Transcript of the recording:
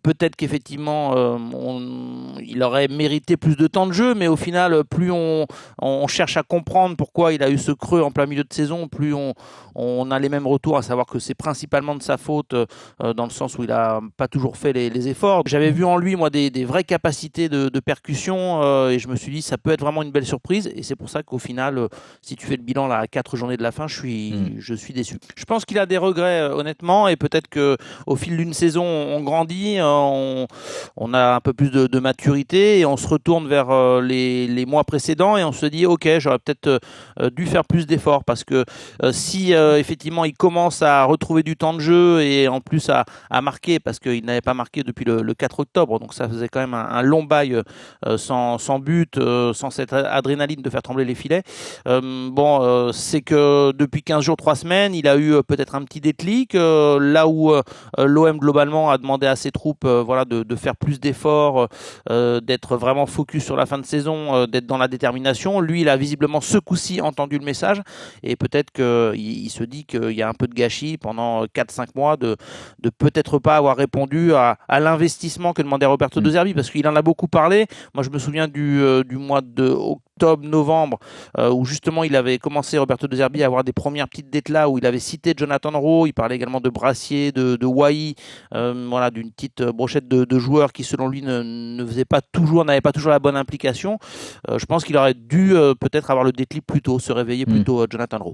Peut-être qu'effectivement, il aurait mérité plus de temps de jeu, mais au final, plus on cherche à comprendre pourquoi il a eu ce creux en plein milieu de saison, plus on a les mêmes retours, à savoir que c'est principalement de sa faute, dans le sens où il n'a pas toujours fait les efforts. J'avais vu en lui, moi, des vraies capacités de percussion, et je me suis dit, ça peut être vraiment une belle surprise, et c'est pour ça qu'au final, si tu fais le bilan là, à 4 journées de la fin, je suis déçu. Je pense qu'il a des regrets, honnêtement, et peut-être que au fil d'une saison, on grandit, on a un peu plus de maturité et on se retourne vers les mois précédents et on se dit ok, j'aurais peut-être dû faire plus d'efforts parce que si effectivement il commence à retrouver du temps de jeu et en plus à marquer parce qu'il n'avait pas marqué depuis le 4 octobre, donc ça faisait quand même un long bail sans but, sans cette adrénaline de faire trembler les filets. C'est que depuis 15 jours, 3 semaines, il a eu peut-être un petit déclic, là où l'OM globalement a demandé à ses troupes de faire plus d'efforts, d'être vraiment focus sur la fin de saison, d'être dans la détermination. Lui, il a visiblement ce coup-ci entendu le message et peut-être qu'il se dit qu'il y a un peu de gâchis pendant 4-5 mois de peut-être pas avoir répondu à l'investissement que demandait Roberto De Zerbi parce qu'il en a beaucoup parlé. Moi, je me souviens du mois de octobre-novembre où justement il avait commencé Roberto De Zerbi à avoir des premières petites déclats où il avait cité Jonathan Rowe, il parlait également de Brassier, de Wai, d'une petite brochette de joueurs qui selon lui n'avaient pas toujours la bonne implication. Je pense qu'il aurait dû peut-être avoir le déclic plus tôt, se réveiller plus tôt, Jonathan Rowe.